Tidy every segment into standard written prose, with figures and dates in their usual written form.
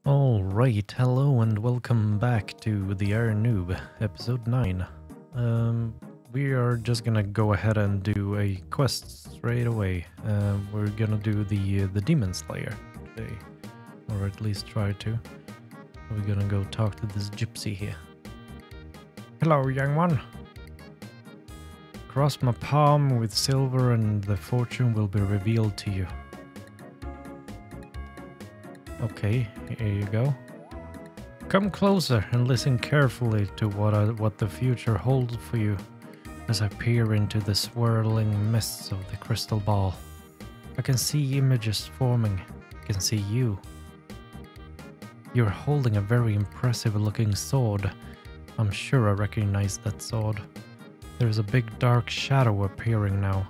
Alright, hello and welcome back to the Iron Noob, episode 9. We are just gonna go ahead and do a quest straight away. We're gonna do the Demon Slayer today, or at least try to. We're gonna go talk to this gypsy here. Hello, young one. Cross my palm with silver and the fortune will be revealed to you. Okay, here you go. Come closer and listen carefully to what the future holds for you as I peer into the swirling mists of the crystal ball. I can see images forming. I can see you. You're holding a very impressive looking sword. I'm sure I recognize that sword. There's a big dark shadow appearing now.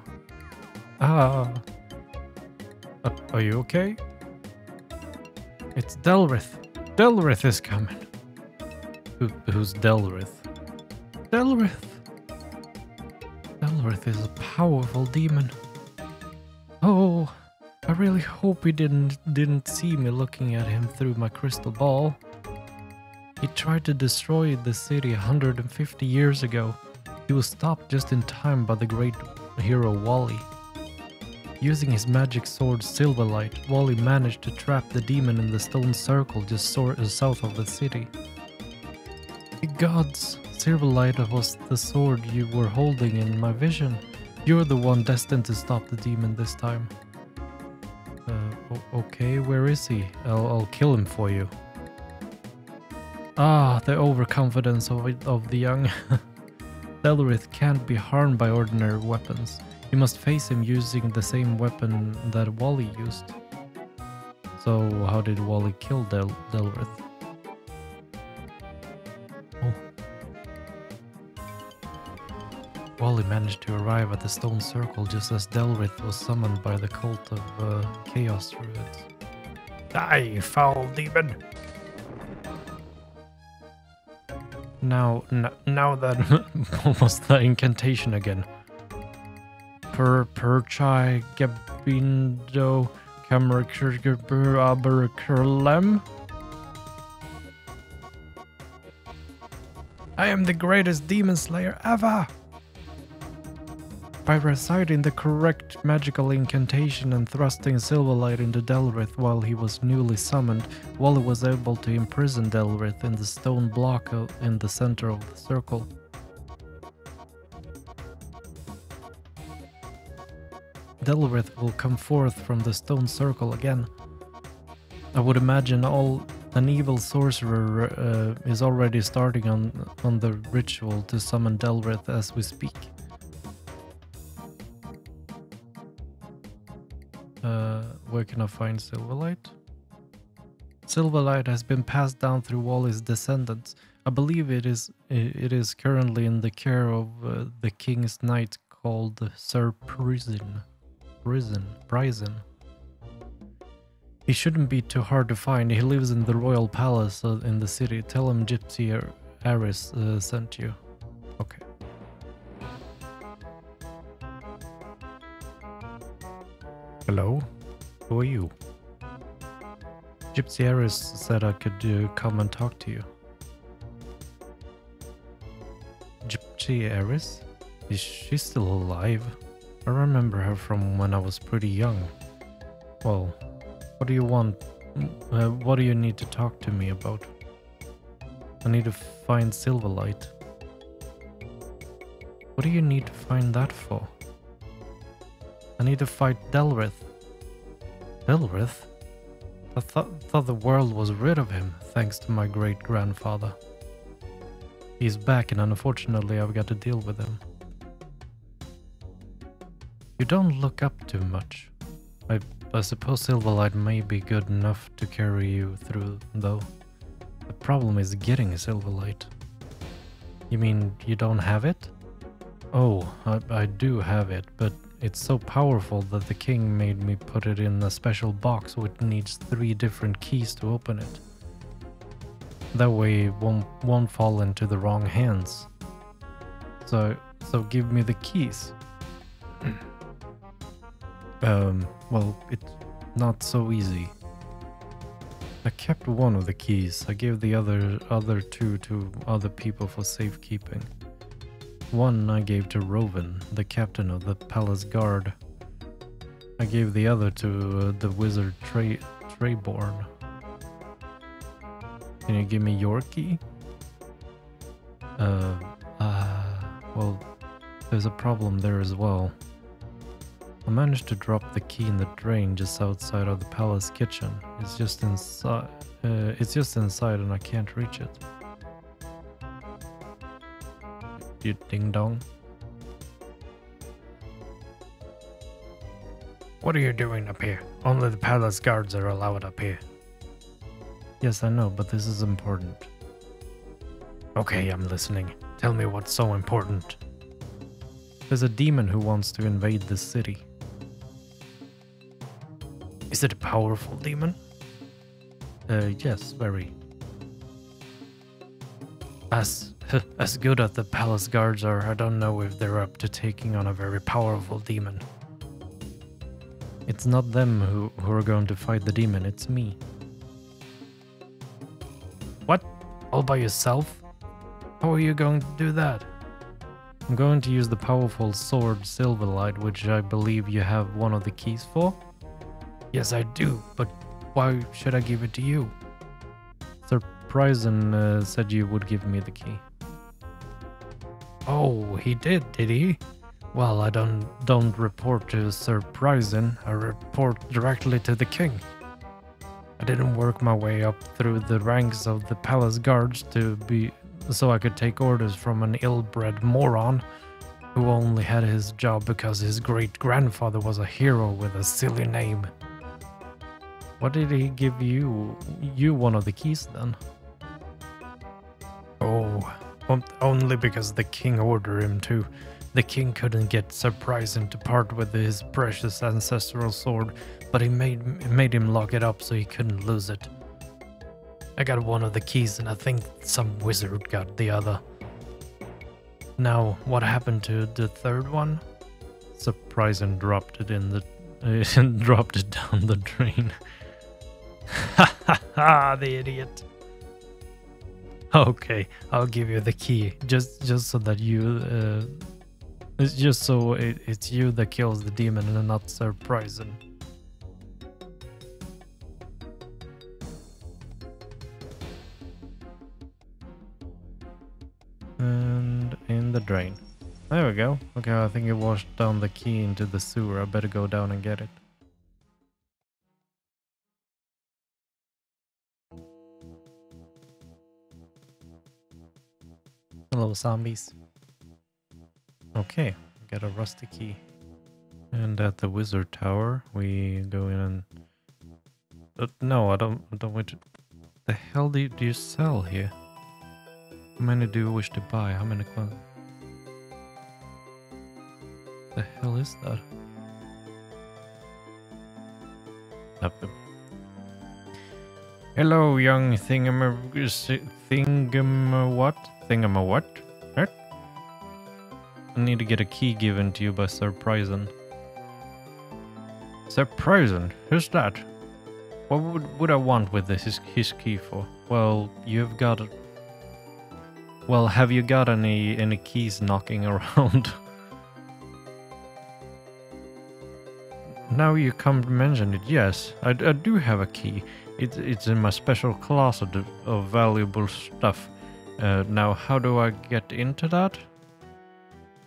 Ah! Are you okay? It's Delrith. Delrith is coming. Who's Delrith? Delrith. Delrith is a powerful demon. Oh, I really hope he didn't see me looking at him through my crystal ball. He tried to destroy the city 150 years ago. He was stopped just in time by the great hero Wally. Using his magic sword Silverlight, Wally managed to trap the demon in the stone circle just south of the city. The gods! Silverlight was the sword you were holding in my vision. You're the one destined to stop the demon this time. Okay, where is he? I'll kill him for you. Ah, the overconfidence of the young. Delrith can't be harmed by ordinary weapons. You must face him using the same weapon that Wally used. So how did Wally kill Delrith? Oh. Wally managed to arrive at the stone circle just as Delrith was summoned by the cult of chaos druids. Die, foul demon! Now that almost the incantation again. Perchai Gabindo Kamerkerlem. I am the greatest demon slayer ever! By reciting the correct magical incantation and thrusting Silverlight into Delrith while he was newly summoned, Wally was able to imprison Delrith in the stone block in the center of the circle. Delrith will come forth from the stone circle again. I would imagine an evil sorcerer is already starting on the ritual to summon Delrith as we speak. Where can I find Silverlight? Silverlight has been passed down through Wally's descendants. I believe it is currently in the care of the king's knight called Sir Prison. He shouldn't be too hard to find. He lives in the royal palace in the city. Tell him Gypsy Aris sent you. Okay. Hello? Who are you? Gypsy Aris said I could come and talk to you. Gypsy Aris? Is she still alive? I remember her from when I was pretty young. Well, what do you want? What do you need to talk to me about? I need to find Silverlight. What do you need to find that for? I need to fight Delrith. Delrith? I thought the world was rid of him, thanks to my great-grandfather. He's back and unfortunately I've got to deal with him. You don't look up too much. I suppose Silverlight may be good enough to carry you through, though. The problem is getting Silverlight. You mean you don't have it? Oh, I do have it, but it's so powerful that the king made me put it in a special box which needs 3 different keys to open it. That way it won't fall into the wrong hands. So give me the keys. Well, it's not so easy. I kept one of the keys. I gave the other two to other people for safekeeping. One I gave to Roven, the captain of the palace guard. I gave the other to the wizard Treyborn. Can you give me your key? Well, there's a problem there as well. I managed to drop the key in the drain just outside of the palace kitchen. It's just inside. And I can't reach it. You ding dong. What are you doing up here? Only the palace guards are allowed up here. Yes, I know, but this is important. Okay, I'm listening. Tell me what's so important. There's a demon who wants to invade the city. Is it a powerful demon? Yes, very. As good as the palace guards are, I don't know if they're up to taking on a very powerful demon. It's not them who are going to fight the demon, it's me. What? All by yourself? How are you going to do that? I'm going to use the powerful sword Silverlight, which I believe you have one of the keys for. Yes, I do, but why should I give it to you? Sir Pryson said you would give me the key. Oh, he did he? Well, I don't report to Sir Pryson. I report directly to the king. I didn't work my way up through the ranks of the palace guards so I could take orders from an ill-bred moron who only had his job because his great-grandfather was a hero with a silly name. What did he give you? You one of the keys then? Oh, only because the king ordered him to. The king couldn't get Sir Pryson to part with his precious ancestral sword, but he made him lock it up so he couldn't lose it. I got one of the keys and I think some wizard got the other. Now, what happened to the third one? Sir Pryson dropped it dropped it down the drain. Ha ha ha, the idiot. Okay, I'll give you the key, just so that it's you that kills the demon and not Sir Pryson. And in the drain. There we go. Okay, I think it washed down the key into the sewer. I better go down and get it. Hello, zombies. Okay, got a rusty key. And at the wizard tower, we go in and... no, I don't want to... The hell do you sell here? How many do you wish to buy? How many clothes? The hell is that? Hello, young what? I need to get a key given to you by Sir Pryson. Sir Pryson? Who's that? What would I want with his key for? Well, you've got... Well, have you got any keys knocking around? Now you come to mention it, yes, I do have a key. It's in my special closet of valuable stuff. Now, how do I get into that?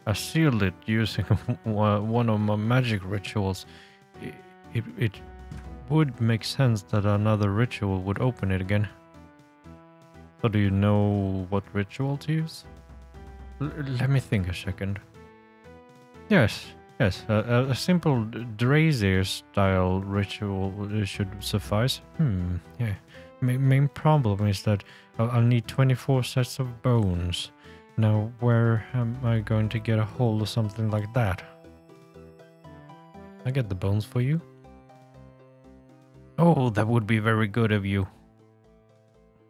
I sealed it using one of my magic rituals. It would make sense that another ritual would open it again. So do you know what ritual to use? Let me think a second. Yes, a simple Drazier style ritual should suffice. Yeah. Main problem is that I'll need 24 sets of bones. Now, where am I going to get a hold of something like that? I get the bones for you. Oh, that would be very good of you.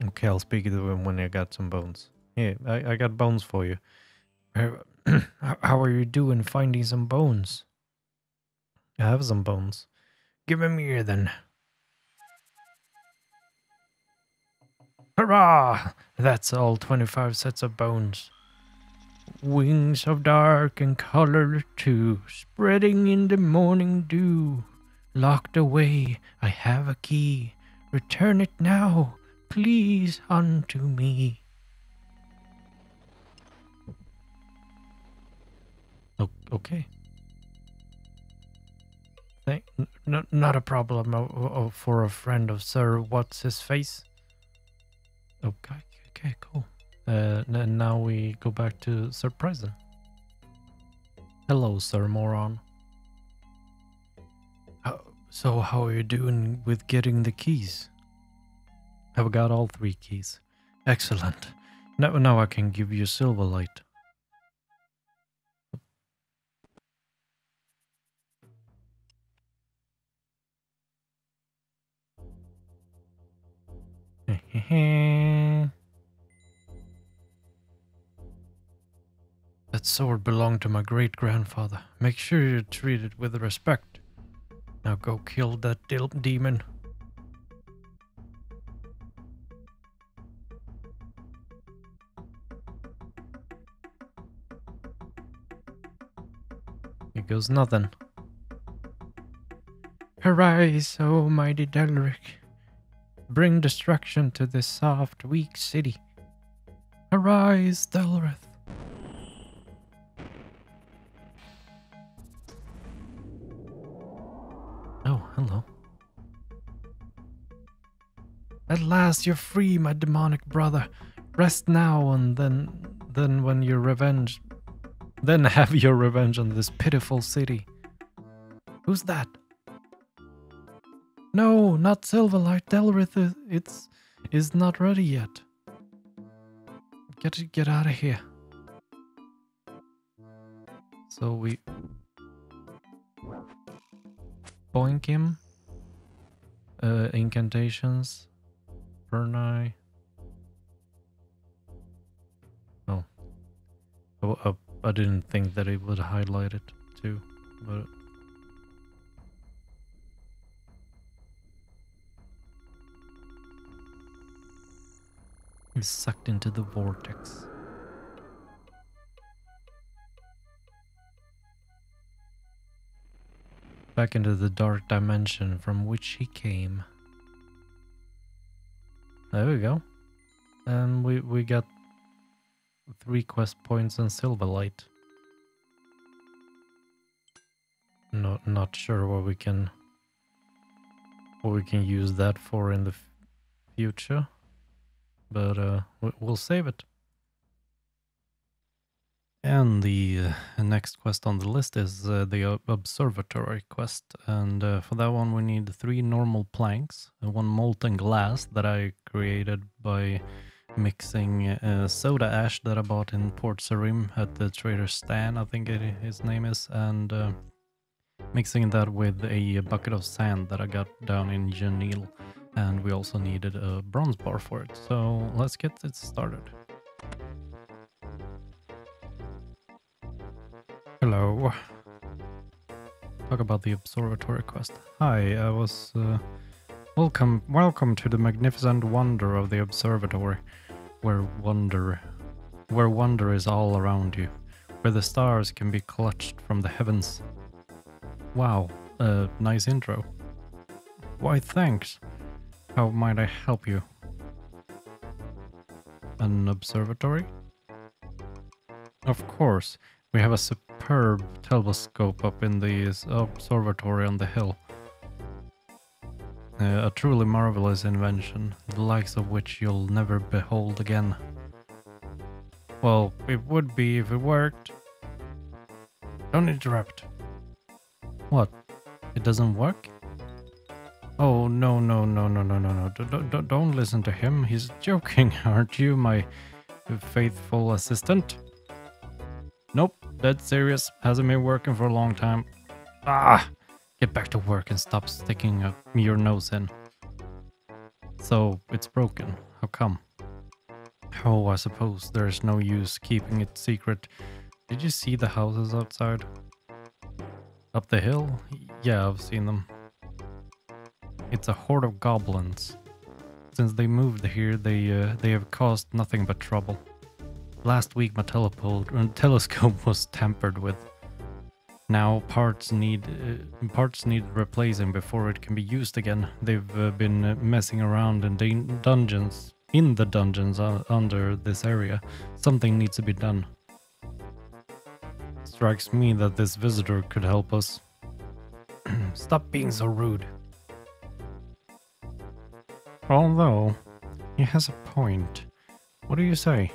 Okay, I'll speak to him when I got some bones. Yeah, I got bones for you. How are you doing finding some bones? I have some bones. Give them here then. Hurrah! That's all 25 sets of bones. Wings of dark and color too, spreading in the morning dew. Locked away, I have a key. Return it now, please, unto me. Okay. Not a problem for a friend of Sir What's His Face. Okay, cool. And now we go back to Sir Present. Hello, Sir Moron. So how are you doing with getting the keys? I've got all 3 keys. Excellent. Now I can give you Silverlight. That sword belonged to my great-grandfather. Make sure you treat it with respect. Now go kill that demon. Here goes nothing. Arise, O mighty Delric. Bring destruction to this soft, weak city. Arise, Delrith. Oh, hello. At last you're free, my demonic brother. Rest now and then when your revenge... Then have your revenge on this pitiful city. Who's that? No, not Silverlight. Delrith is not ready yet. Get out of here. So we boink him. Incantations. Burn. Oh. I didn't think that it would highlight it too, but he's sucked into the vortex. Back into the dark dimension from which he came. There we go. And we got 3 quest points and Silverlight. Not sure what we can use that for in the future, but we'll save it. And the next quest on the list is the observatory quest, and for that one we need 3 normal planks and 1 molten glass that I created by mixing soda ash that I bought in Port Sarim at the Trader Stan, I think his name is, and mixing that with a bucket of sand that I got down in Janil, and we also needed a bronze bar for it. So let's get it started. Hello. Talk about the observatory quest. Hi, I was welcome to the magnificent wonder of the observatory, where wonder is all around you, where the stars can be clutched from the heavens. Wow, nice intro. Why, thanks. How might I help you? An observatory? Of course. We have a superb telescope up in the observatory on the hill. A truly marvelous invention, the likes of which you'll never behold again. Well, it would be if it worked. Don't interrupt. What? It doesn't work? Oh, no. Don't listen to him. He's joking, aren't you, my faithful assistant? Nope, dead serious. Hasn't been working for a long time. Ah! Get back to work and stop sticking your nose in. So, it's broken. How come? Oh, I suppose there's no use keeping it secret. Did you see the houses outside? Up the hill? Yeah, I've seen them. It's a horde of goblins. Since they moved here, they have caused nothing but trouble. Last week my telescope was tampered with. Now parts need replacing before it can be used again. They've been messing around in the dungeons under this area. Something needs to be done. Strikes me that this visitor could help us. Stop being so rude. Although, he has a point. What do you say?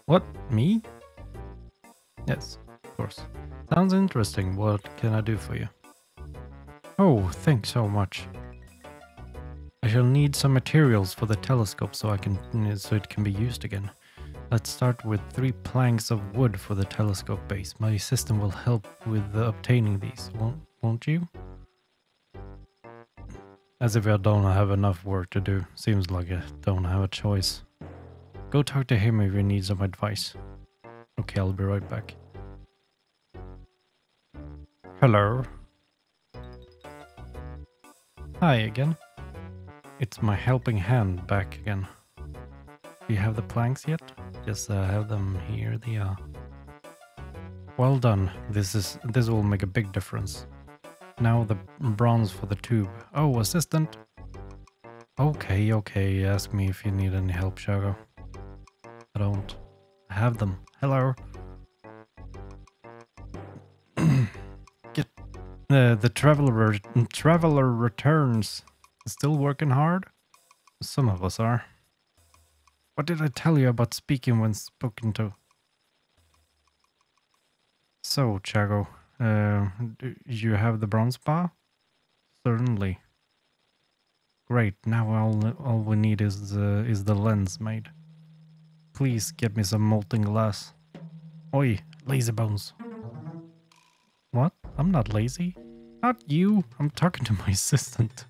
What? Me? Yes, of course. Sounds interesting. What can I do for you? Oh, thanks so much. I shall need some materials for the telescope so it can be used again. Let's start with 3 planks of wood for the telescope base. My system will help with obtaining these, won't you? As if I don't have enough work to do. Seems like I don't have a choice. Go talk to him if you need some advice. Okay, I'll be right back. Hello. Hi again. It's my helping hand back again. Do you have the planks yet? Yes, I have them here. They are. Well done. This will make a big difference. Now the bronze for the tube. Oh, assistant. Okay. Ask me if you need any help, Shago. I don't have them. Hello. Get the traveler returns. Still working hard? Some of us are. What did I tell you about speaking when spoken to? So, Chago, do you have the bronze bar? Certainly. Great. Now all we need is the lens made. Please get me some molten glass. Oi, lazy bones. What? I'm not lazy. Not you. I'm talking to my assistant.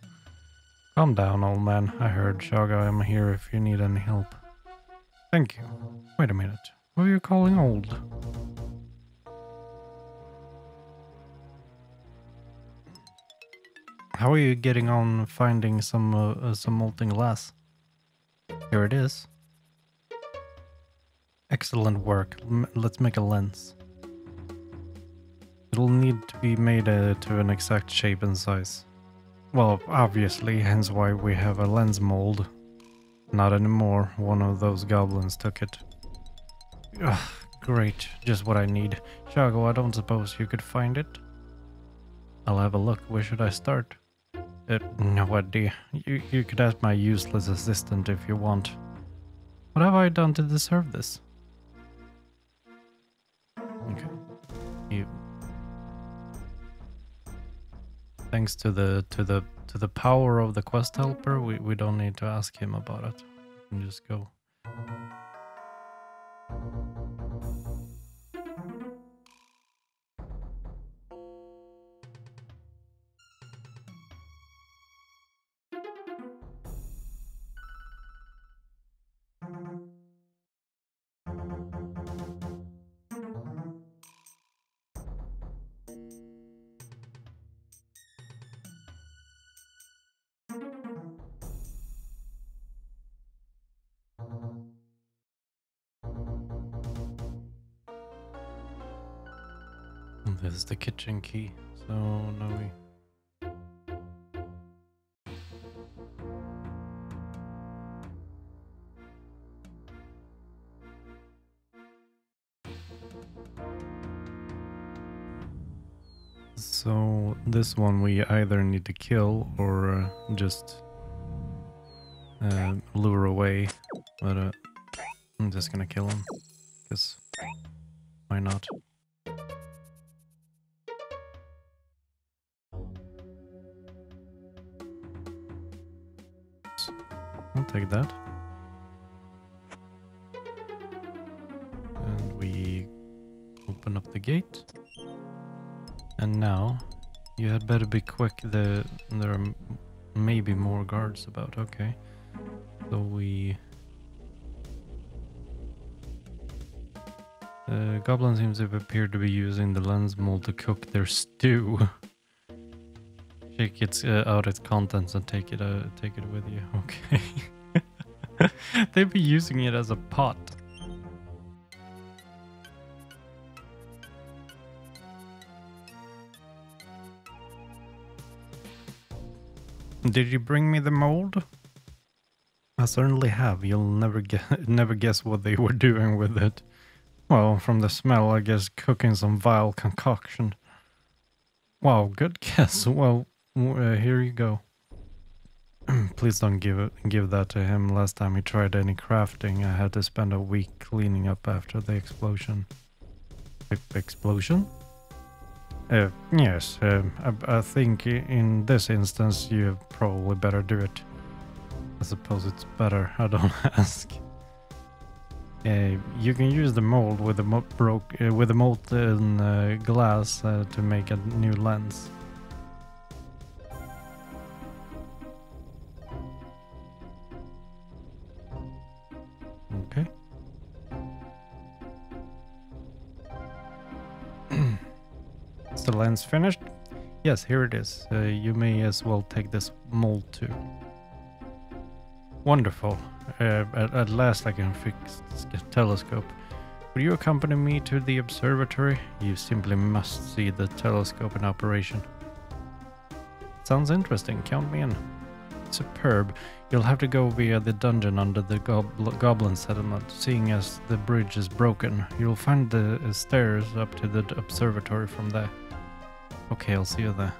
Calm down, old man. I heard, Shaga. I'm here if you need any help. Thank you. Wait a minute. Who are you calling old? How are you getting on finding some molten glass? Here it is. Excellent work. Let's make a lens. It'll need to be made to an exact shape and size. Well, obviously, hence why we have a lens mold. Not anymore. One of those goblins took it. Ugh, great. Just what I need. Shago, I don't suppose you could find it? I'll have a look. Where should I start? No idea. You could ask my useless assistant if you want. What have I done to deserve this? Okay. Thanks to the power of the quest helper, we don't need to ask him about it. We can just go. This is the kitchen key, so now we... So this one we either need to kill or just lure away, but I'm just gonna kill him, because why not? I'll take that. And we open up the gate. And now, you had better be quick. There are maybe more guards about. Okay. So we... Goblin seems to appear to be using the lens mold to cook their stew. Shake it out its contents and take it with you. Okay. They'd be using it as a pot. Did you bring me the mold? I certainly have. You'll never guess what they were doing with it. Well, from the smell, I guess cooking some vile concoction. Wow, good guess. Well, here you go. Please don't give that to him. Last time he tried any crafting, I had to spend a week cleaning up after the explosion. Explosion? Yes. I think in this instance you probably better do it. I suppose it's better I don't ask. You can use the mold with the molten glass to make a new lens. Okay. Is the lens finished? Yes, here it is. You may as well take this mold too. Wonderful. At last I can fix the telescope. Will you accompany me to the observatory? You simply must see the telescope in operation. Sounds interesting. Count me in. Superb. You'll have to go via the dungeon under the goblin settlement. Seeing as the bridge is broken, you'll find the stairs up to the observatory from there. Okay, I'll see you there.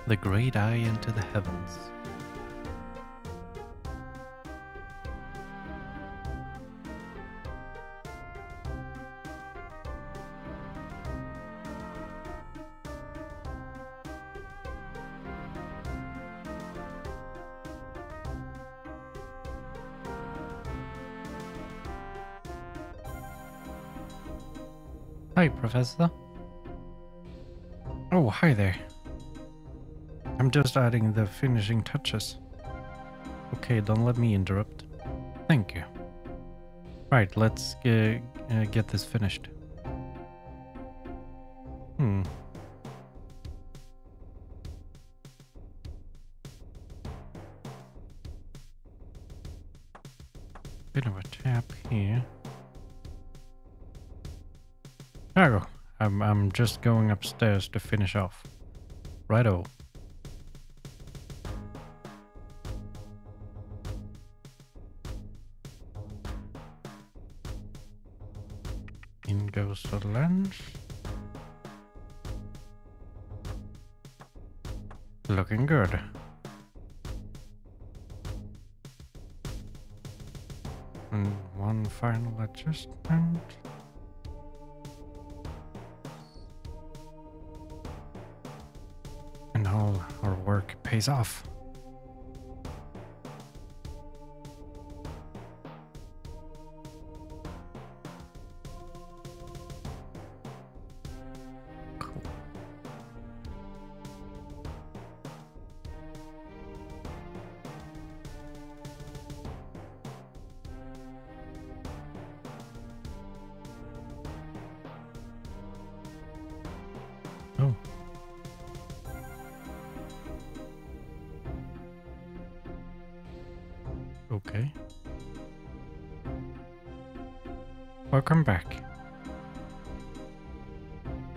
The great eye into the heavens. Hi, Professor. Oh, hi there. I'm just adding the finishing touches. Okay, don't let me interrupt. Thank you. Right, let's get this finished. Bit of a tap here. Oh, I'm just going upstairs to finish off. Righto. In goes the lens. Looking good. And one final adjustment. And all our work pays off. Cool. Oh. Okay. Welcome back.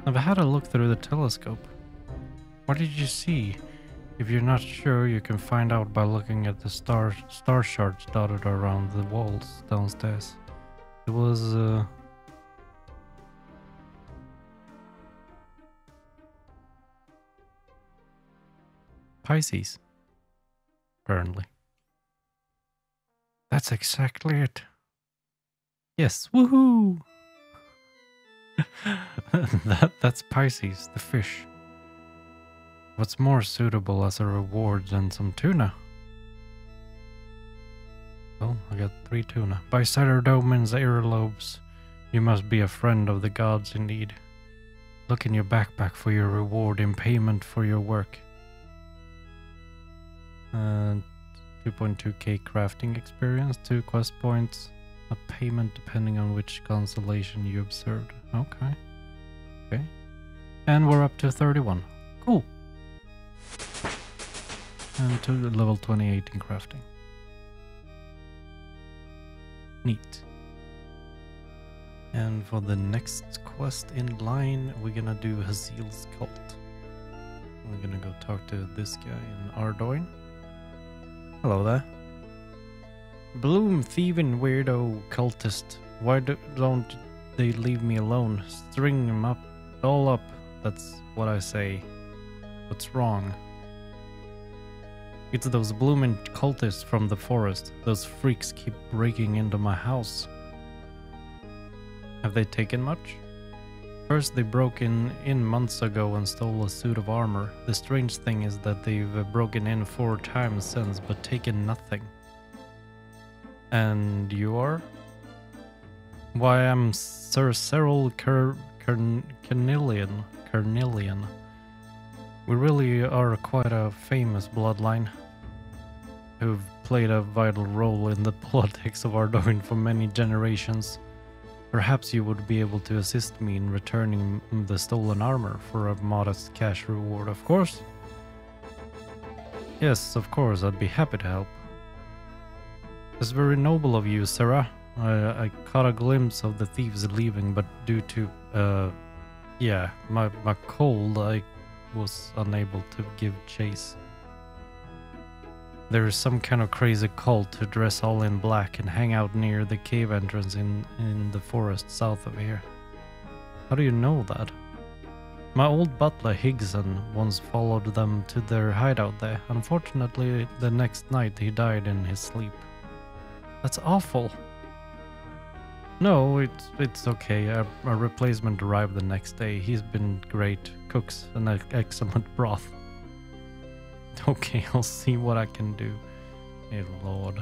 I've had a look through the telescope. What did you see? If you're not sure, you can find out by looking at the star shards dotted around the walls downstairs. It was Pisces, apparently. That's exactly it. Yes, woohoo! That's Pisces, the fish. What's more suitable as a reward than some tuna? Well, I got 3 tuna. By Saturdomin's earlobes, you must be a friend of the gods indeed. Look in your backpack for your reward in payment for your work. 2.2k crafting experience, 2 quest points, a payment depending on which constellation you observed. Okay. Okay. And we're up to 31. Cool. And to level 28 in crafting. Neat. And for the next quest in line, we're gonna do Hazil's cult. We're gonna go talk to this guy in Ardoin. Hello there. Bloom, thieving weirdo cultist. Why don't they leave me alone? String them up, all up. That's what I say. What's wrong? It's those blooming cultists from the forest. Those freaks keep breaking into my house. Have they taken much? First they broke in months ago and stole a suit of armor. The strange thing is that they've broken in 4 times since but taken nothing. And you are? Why, I'm Sir Cyril Carnelian. We really are quite a famous bloodline who've played a vital role in the politics of Ardoin for many generations. Perhaps you would be able to assist me in returning the stolen armor for a modest cash reward, of course. Yes, of course, I'd be happy to help. It's very noble of you, Sarah. I caught a glimpse of the thieves leaving, but due to, my cold, I was unable to give chase. There is some kind of crazy cult who dress all in black and hang out near the cave entrance in the forest south of here. How do you know that? My old butler Higson once followed them to their hideout there. Unfortunately, the next night he died in his sleep. That's awful. No, it's okay. A replacement arrived the next day. He's been great. Cooks an excellent broth. Okay, I'll see what I can do. Hey, Lord.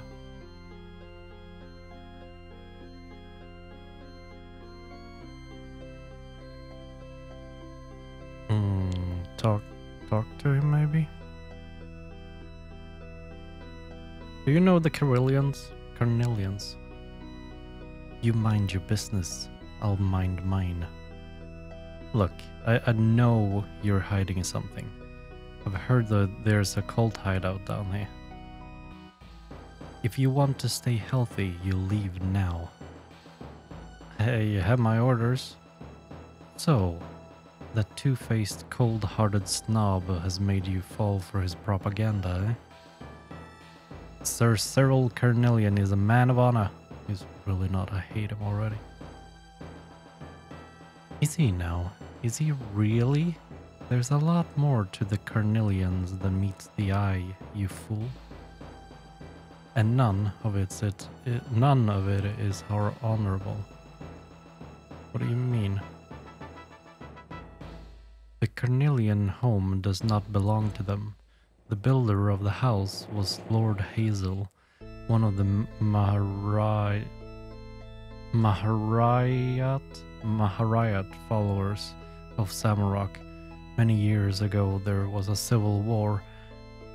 Talk to him, maybe? Do you know the Carnelians? You mind your business, I'll mind mine. Look, I know you're hiding something. I've heard that there's a cult hideout down here. If you want to stay healthy, you leave now. Hey, you have my orders. So, that two-faced, cold-hearted snob has made you fall for his propaganda, eh? Sir Cyril Carnelian is a man of honor. He's really not, I hate him already. Is he now? Is he really? There's a lot more to the Carnelians than meets the eye, you fool. And none of it is honorable. What do you mean? The Carnelian home does not belong to them. The builder of the house was Lord Hazel, one of the Maharayat followers of Samarok. Many years ago there was a civil war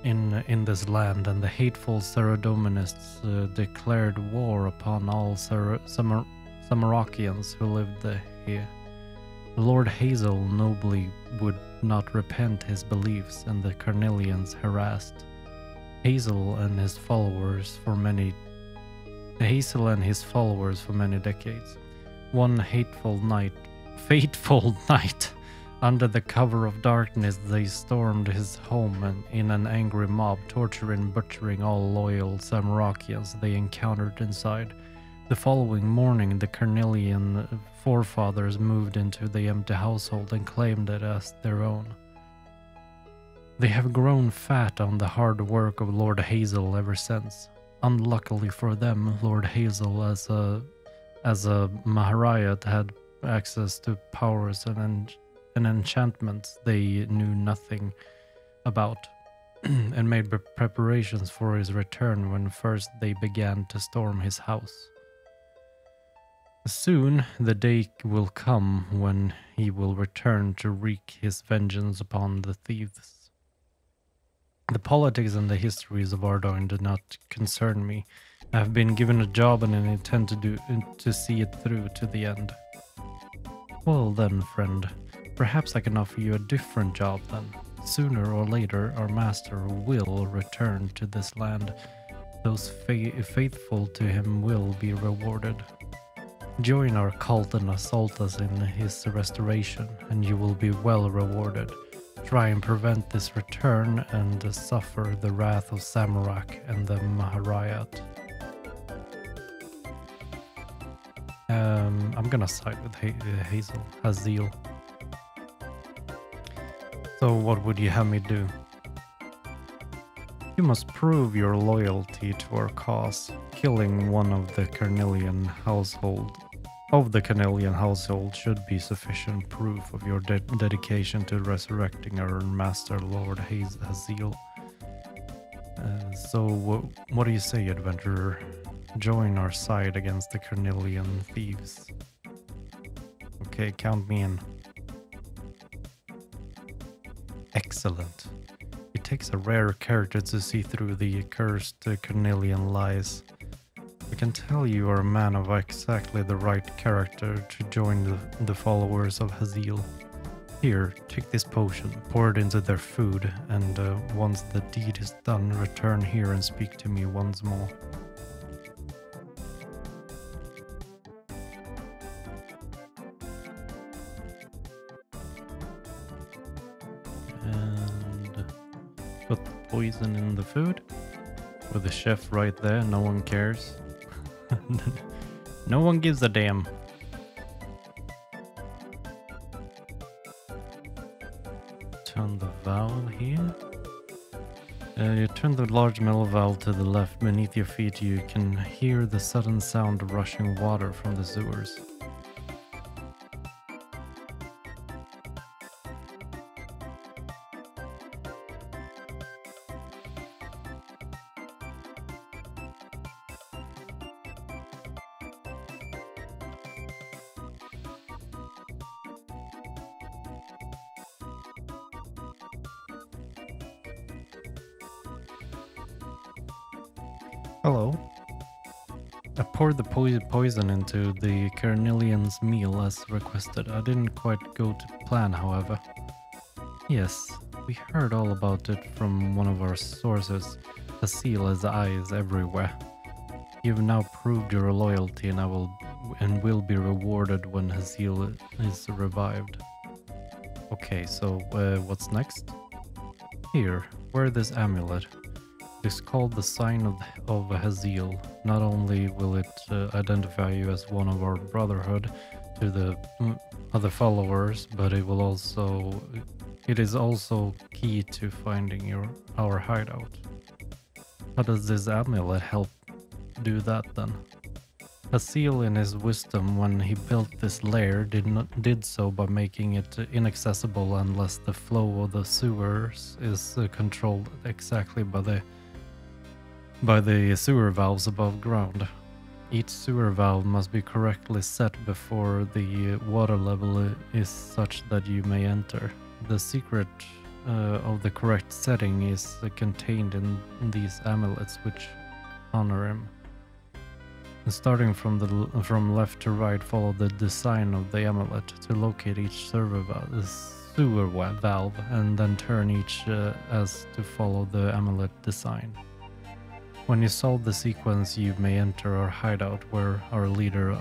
in this land, and the hateful Saradominists declared war upon all Samarokians who lived here. Lord Hazel nobly would not repent his beliefs, and the Carnelians harassed Hazel and his followers for many decades. One fateful night, under the cover of darkness, they stormed his home and in an angry mob, torturing and butchering all loyal Samarokians they encountered inside. The following morning, the Carnelian forefathers moved into the empty household and claimed it as their own. They have grown fat on the hard work of Lord Hazel ever since. Unluckily for them, Lord Hazel, as a Maharayat, had access to powers and enchantments they knew nothing about, and made preparations for his return when first they began to storm his house. Soon the day will come when he will return to wreak his vengeance upon the thieves. The politics and the histories of Ardoin do not concern me. I have been given a job and I intend to see it through to the end. Well then, friend, perhaps I can offer you a different job then. Sooner or later, our master will return to this land. Those faithful to him will be rewarded. Join our cult and assault us in his restoration, and you will be well rewarded. Try and prevent this return and suffer the wrath of Samarak and the Maharayat. I'm gonna side with Haziel. So what would you have me do? You must prove your loyalty to our cause. Killing one of the Carnelian household should be sufficient proof of your dedication to resurrecting our Master Lord Haziel. So what do you say, adventurer? Join our side against the Carnelian thieves. Okay, count me in. Excellent. It takes a rare character to see through the accursed Carnelian lies. I can tell you are a man of exactly the right character to join the followers of Haziel. Here, take this potion, pour it into their food, and once the deed is done, return here and speak to me once more. And put the poison in the food. With the chef right there, no one cares. No one gives a damn. Turn the valve here. You turn the large metal valve to the left. Beneath your feet you can hear the sudden sound of rushing water from the sewers. Hello. I poured the poison into the Carnelian's meal as requested. I didn't quite go to plan, however. Yes, we heard all about it from one of our sources. Haziel has eyes everywhere. You've now proved your loyalty and will be rewarded when Haziel is revived. Okay, so what's next? Here, wear this amulet. It's called the Sign of Haziel. Not only will it identify you as one of our brotherhood to the other followers, but it is also key to finding our hideout. How does this amulet help do that then? Haziel, in his wisdom, when he built this lair, did so by making it inaccessible unless the flow of the sewers is controlled exactly by the sewer valves above ground. Each sewer valve must be correctly set before the water level is such that you may enter. The secret of the correct setting is contained in these amulets which honor him. And starting from left to right, follow the design of the amulet to locate each sewer valve, and then turn each as to follow the amulet design. When you solve the sequence, you may enter our hideout where our leader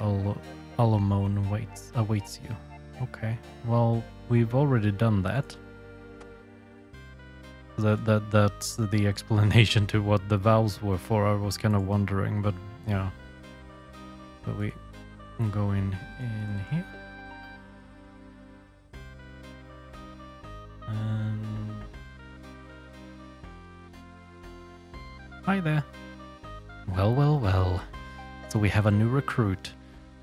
Alamone awaits you. Okay, well, we've already done that. That's the explanation to what the valves were for. I was kind of wondering, but yeah. So we go in here. And hi there. Well. So we have a new recruit.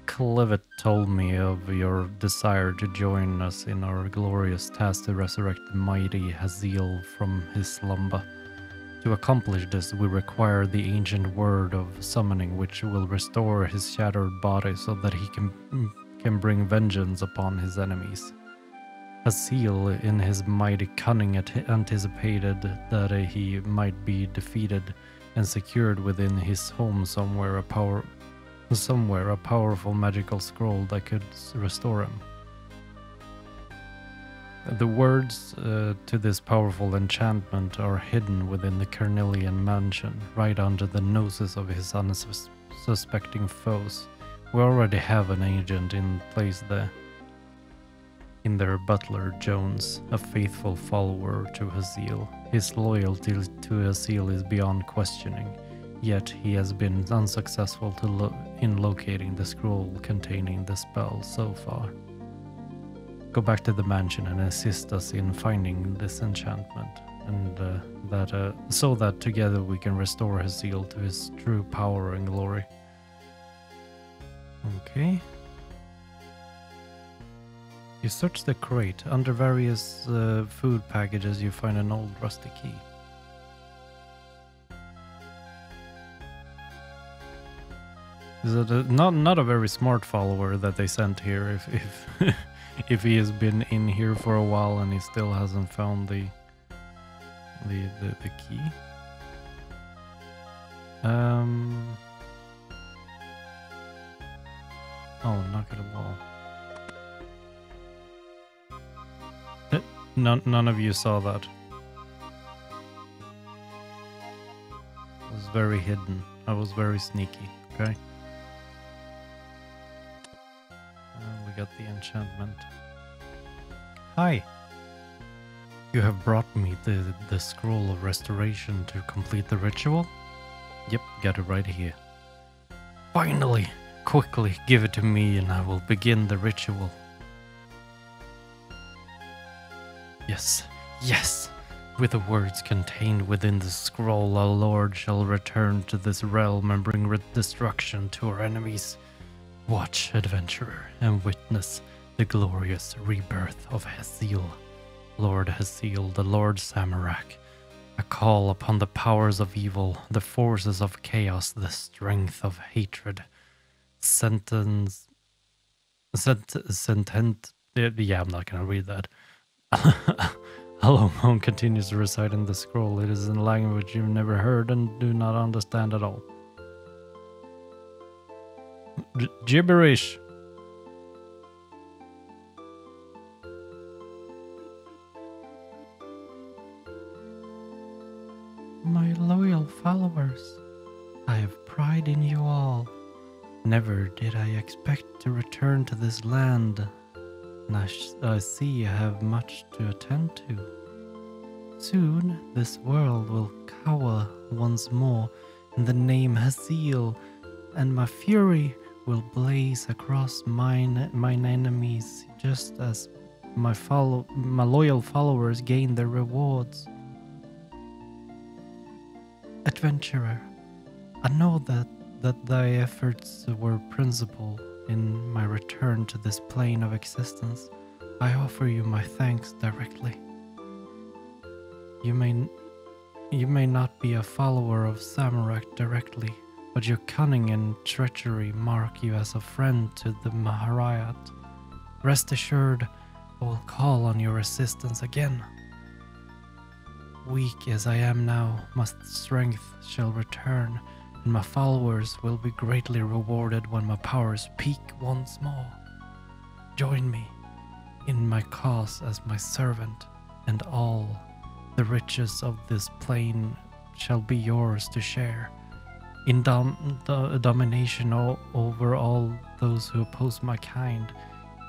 Clivet told me of your desire to join us in our glorious task to resurrect the mighty Haziel from his slumber. To accomplish this, we require the ancient word of summoning, which will restore his shattered body so that he can bring vengeance upon his enemies. Hasil, in his mighty cunning, anticipated that he might be defeated and secured within his home somewhere a powerful magical scroll that could restore him. The words to this powerful enchantment are hidden within the Carnelian mansion, right under the noses of his unsuspecting foes. We already have an agent in place there. In their butler, Jones, a faithful follower to Hasil. His loyalty to Hasil is beyond questioning, yet he has been unsuccessful in locating the scroll containing the spell so far. Go back to the mansion and assist us in finding this enchantment, and so that together we can restore Hasil to his true power and glory. Okay. You search the crate. Under various food packages, you find an old rusty key. Is it not a very smart follower that they sent here? If if he has been in here for a while and he still hasn't found the key. Oh, knock at a wall. None of you saw that. It was very hidden. I was very sneaky, okay? We got the enchantment. Hi! You have brought me the scroll of restoration to complete the ritual? Yep, got it right here. Finally! Quickly, give it to me and I will begin the ritual. Yes, yes! With the words contained within the scroll, our Lord shall return to this realm and bring destruction to our enemies. Watch, adventurer, and witness the glorious rebirth of Hasil. Lord Hasil, the Lord Samarak. A call upon the powers of evil, the forces of chaos, the strength of hatred. Yeah, I'm not gonna read that. Alomon continues to recite in the scroll. It is in a language you've never heard and do not understand at all. Gibberish. My loyal followers, I have pride in you all. Never did I expect to return to this land, and I see I have much to attend to. Soon this world will cower once more in the name Hasil, and my fury will blaze across mine enemies, just as my loyal followers gain their rewards. Adventurer, I know that thy efforts were principal in my return to this plane of existence. I offer you my thanks directly. You may not be a follower of Samarak directly, but your cunning and treachery mark you as a friend to the Maharayat. Rest assured, I will call on your assistance again. Weak as I am now, my strength shall return, and my followers will be greatly rewarded when my powers peak once more. Join me in my cause as my servant, and all the riches of this plane shall be yours to share. In domination over all those who oppose my kind,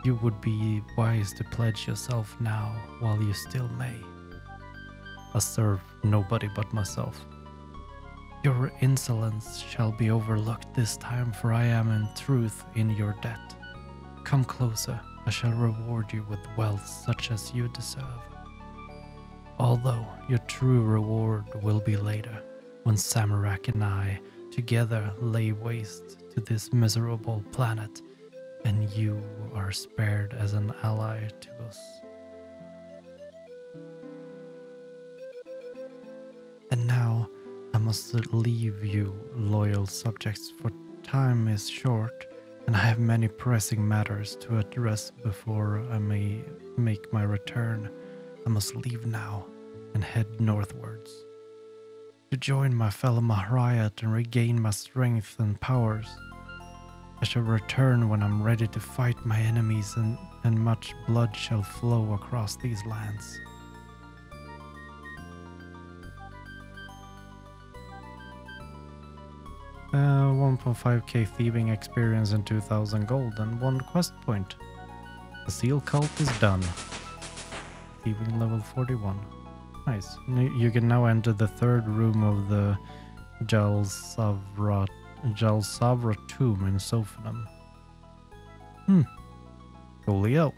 you would be wise to pledge yourself now while you still may. I serve nobody but myself. Your insolence shall be overlooked this time, for I am in truth in your debt. Come closer, I shall reward you with wealth such as you deserve. Although your true reward will be later, when Samarak and I together lay waste to this miserable planet, and you are spared as an ally to us. And now I must leave you, loyal subjects, for time is short, and I have many pressing matters to address before I may make make my return, I must leave now and head northwards. To join my fellow Mahrayat and regain my strength and powers. I shall return when I'm ready to fight my enemies and much blood shall flow across these lands. Uh, 1.5k thieving experience and 2000 gold and 1 quest point. The seal cult is done. Thieving level 41. Nice. You can now enter the third room of the Jalsavra tomb in Sophanum. Coolio.